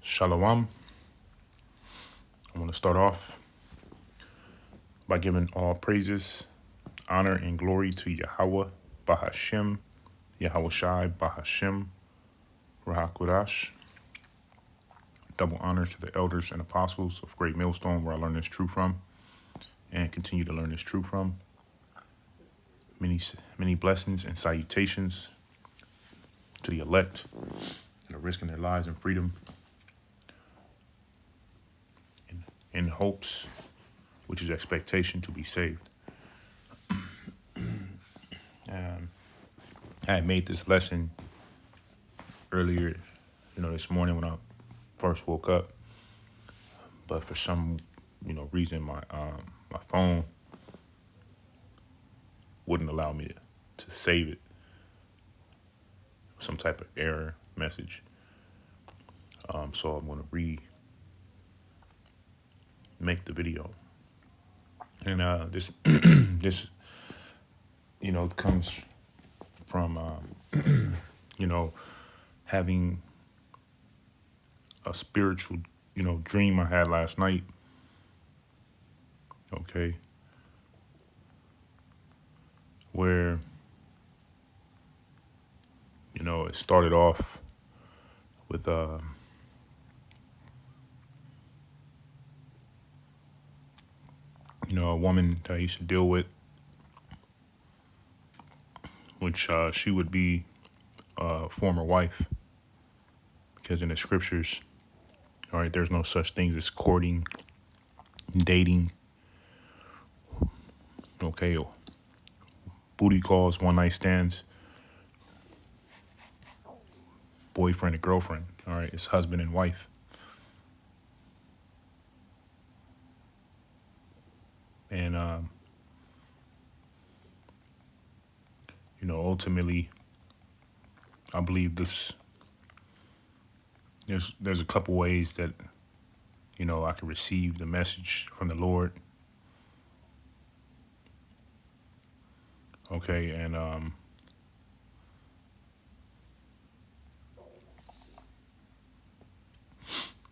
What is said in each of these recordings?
Shalom. I want to start off by giving all praises, honor, and glory to Yahweh, Bahashem, Yahweh Shai, Bahashem, Rahakudash. Double honors to the elders and apostles of Great Millstone, where I learned this truth from and continue to learn this truth from. Many blessings and salutations to the elect that are risking their lives and freedom in hopes, which is expectation, to be saved. I had made this lesson earlier, this morning when I first woke up, but for some, reason, my phone wouldn't allow me to save it. Some type of error message. So I'm going to remake the video, and this this comes from having a spiritual dream I had last night. Okay, where it started off with a woman that I used to deal with, which she would be a former wife, because in the scriptures, all right, there's no such things as courting, dating, okay, booty calls, one night stands, boyfriend and girlfriend. All right, it's husband and wife. And ultimately, I believe this. There's a couple ways that I can receive the message from the Lord. Okay, and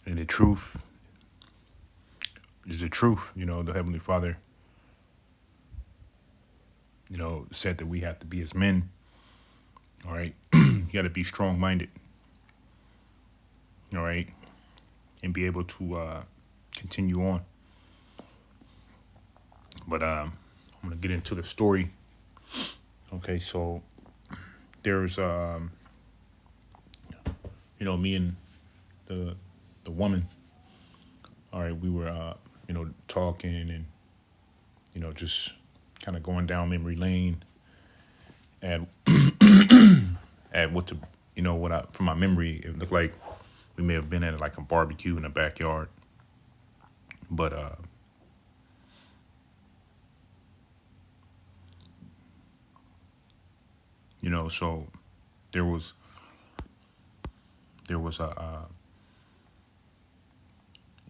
the truth is the truth. The Heavenly Father, said that we have to be as men. All right, you got to be strong-minded. All right, and be able to continue on. But I'm gonna get into the story. Okay, so there's me and the woman. All right, we were talking and just kind of going down memory lane at what to what I, from my memory, it looked like we may have been at like a barbecue in the backyard, but so there was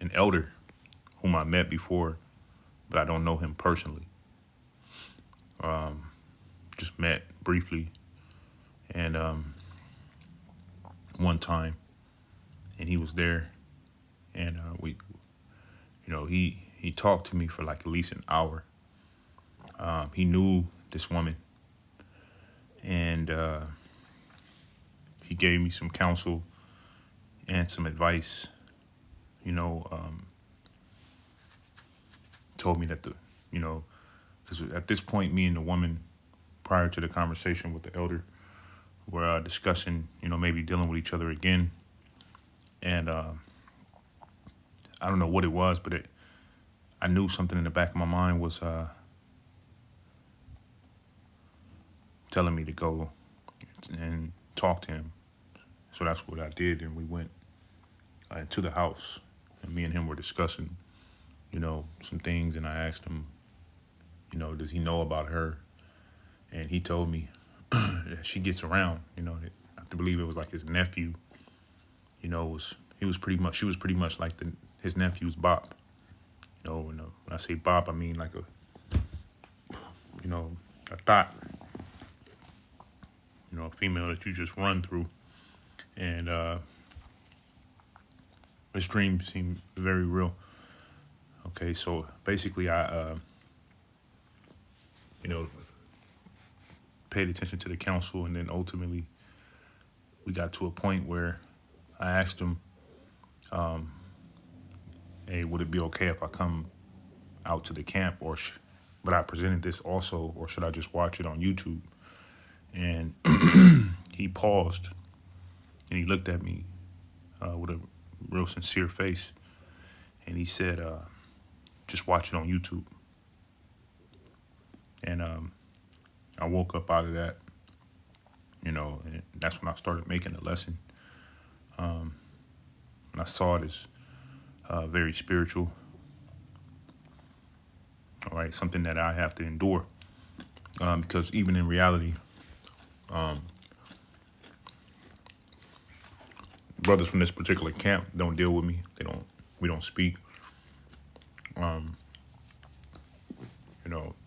an elder whom I met before, but I don't know him personally. Just met briefly, and one time, and he was there, and we, he talked to me for like at least an hour. He knew this woman, and he gave me some counsel and some advice. Told me that because at this point, me and the woman, prior to the conversation with the elder, were discussing, maybe dealing with each other again. And I don't know what it was, but I knew something in the back of my mind was telling me to go and talk to him. So that's what I did, and we went to the house, and me and him were discussing, some things, and I asked him, does he know about her? And he told me that she gets around, I believe it was like his nephew, she was pretty much like his nephew's bop. When I say bop, I mean like a thought, a female that you just run through. And This dream seemed very real. Okay, so basically, you know, paid attention to the counsel, and then ultimately we got to a point where I asked him, "Hey, would it be okay if I come out to the camp, but I presented this also, or should I just watch it on YouTube?" And he paused and he looked at me with a real sincere face, and he said, "Just watch it on YouTube." And I woke up out of that, and that's when I started making a lesson. And I saw it as very spiritual, all right, something that I have to endure, because even in reality, brothers from this particular camp don't deal with me. We don't speak.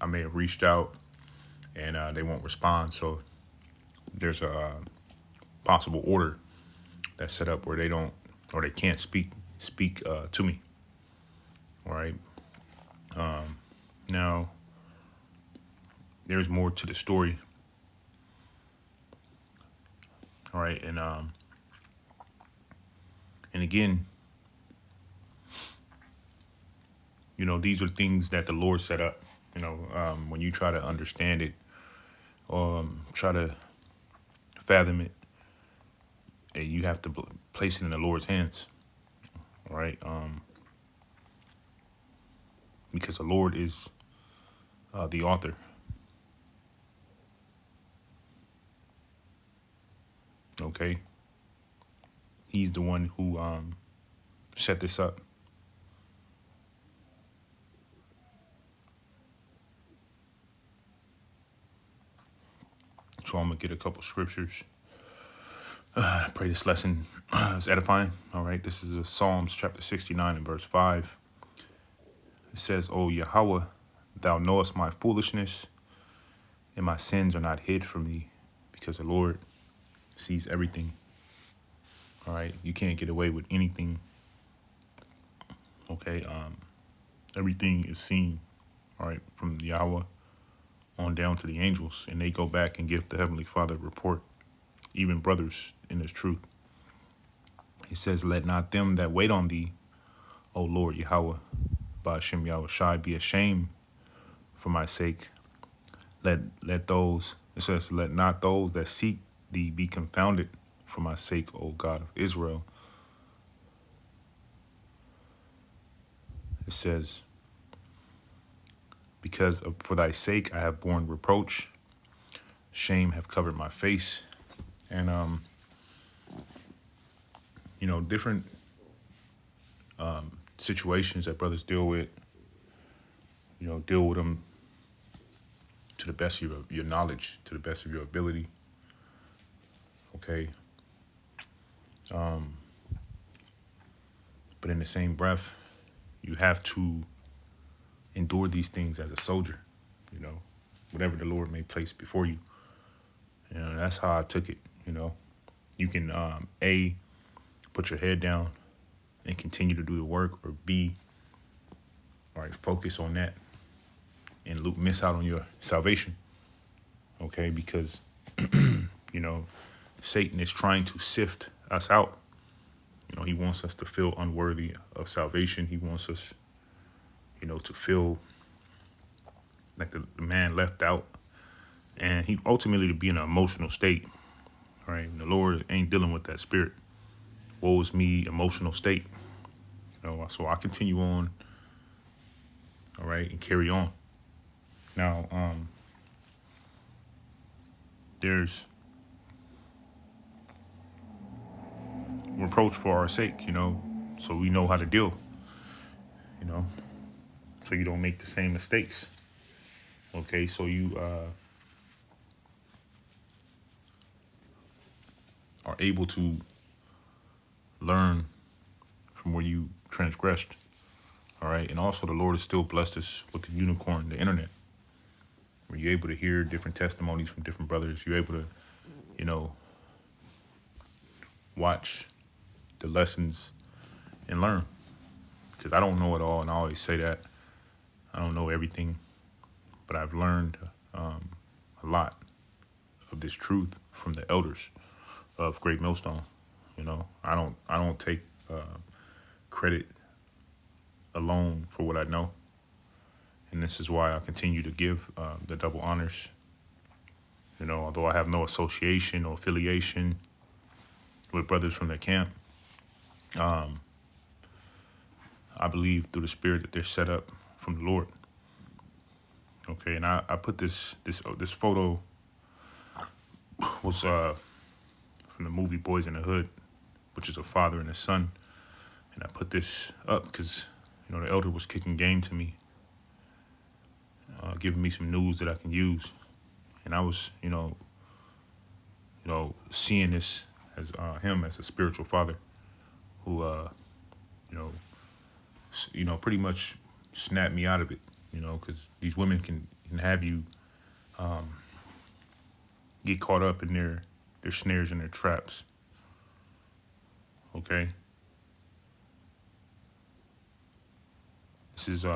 I may have reached out and they won't respond. So there's a possible order that's set up where they don't, or they can't speak to me. All right. Now there's more to the story. All right. And again, these are things that the Lord set up. When you try to understand it, try to fathom it, and you have to place it in the Lord's hands, all right? Because the Lord is the author. Okay, He's the one who set this up. So I'm gonna get a couple scriptures. I pray this lesson is edifying. All right, this is Psalms chapter 69 and verse 5. It says, "O Yahweh, thou knowest my foolishness, and my sins are not hid from thee," because the Lord sees everything. All right, you can't get away with anything. Okay, everything is seen. All right, from Yahweh on down to the angels, and they go back and give the Heavenly Father a report, even brothers in this truth. It says, "Let not them that wait on thee, O Lord Yahweh, Ba'ashem Yahushai, be ashamed for my sake. Let those," it says, "let not those that seek thee be confounded for my sake, O God of Israel." It says, "For thy sake I have borne reproach, shame have covered my face." And different situations that brothers deal with, deal with them to the best of your knowledge, to the best of your ability. Okay. But in the same breath, you have to endure these things as a soldier, whatever the Lord may place before you. That's how I took it. You can A, put your head down and continue to do the work, or B, all right, focus on that and miss out on your salvation. Okay, because Satan is trying to sift us out. He wants us to feel unworthy of salvation. He wants us, to feel like the man left out, and he ultimately to be in an emotional state. All right, and the Lord ain't dealing with that spirit. Woe is me, emotional state. So I continue on. All right, and carry on. Now, there's reproach for our sake, so we know how to deal, so you don't make the same mistakes. Okay, so you are able to learn from where you transgressed. All right, and also the Lord has still blessed us with the unicorn, the internet, where you're able to hear different testimonies from different brothers. You're able to, watch the lessons and learn, because I don't know it all, and I always say that I don't know everything, but I've learned a lot of this truth from the elders of Great Millstone. You know, I don't take credit alone for what I know, and this is why I continue to give the double honors. You know, although I have no association or affiliation with brothers from their camp, I believe through the Spirit that they're set up from the Lord. Okay, and I put this photo was from the movie Boys in the Hood, which is a father and a son, and I put this up because the elder was kicking game to me, giving me some news that I can use, and I was seeing this as him as a spiritual father who pretty much snapped me out of it, because these women can have you get caught up in their snares and their traps. Okay. This is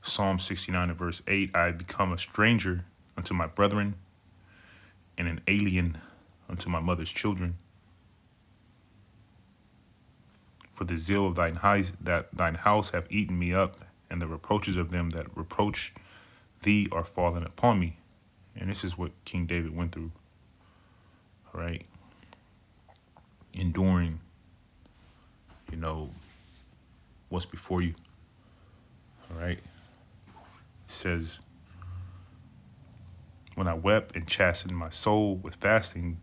Psalm 69 and verse 8. I become a stranger unto my brethren and an alien unto my mother's children. For the zeal of thine house have eaten me up, and the reproaches of them that reproach thee are fallen upon me. And this is what King David went through. All right. Enduring, what's before you. All right. It says, when I wept and chastened my soul with fasting,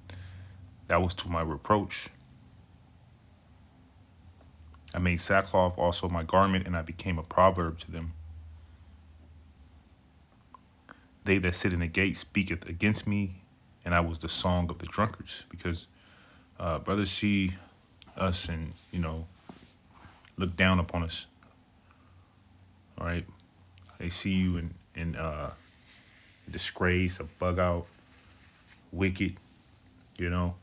that was to my reproach. I made sackcloth also my garment, and I became a proverb to them. They that sit in the gate speaketh against me, and I was the song of the drunkards. Because brothers see us and, look down upon us. All right. They see you in disgrace, a bug out, wicked, but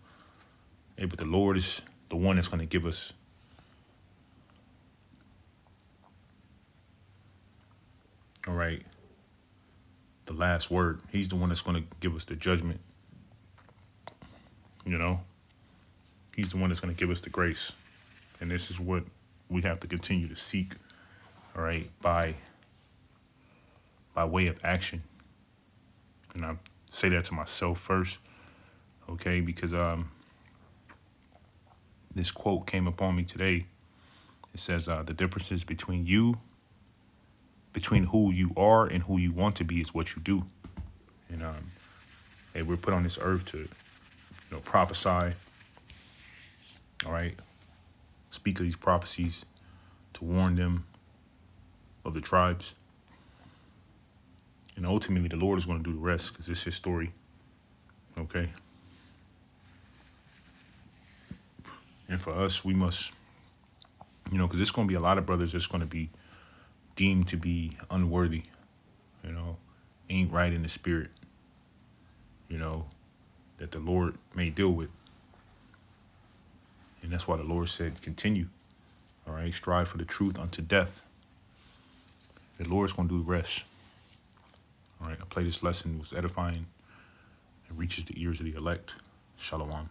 the Lord is the one that's going to give us all right, the last word. He's the one that's going to give us the judgment. He's the one that's going to give us the grace. And this is what we have to continue to seek, all right, by way of action. And I say that to myself first, okay, because this quote came upon me today. It says, the differences between who you are and who you want to be is what you do. And hey, we're put on this earth to, prophesy, all right, speak of these prophecies, to warn them of the tribes. And ultimately, the Lord is going to do the rest, because it's his story, okay? And for us, we must, because there's going to be a lot of brothers that's going to be deemed to be unworthy, ain't right in the spirit, that the Lord may deal with. And that's why the Lord said, continue, all right, strive for the truth unto death. The Lord's going to do the rest. All right, I pray this lesson was edifying and reaches the ears of the elect. Shalom.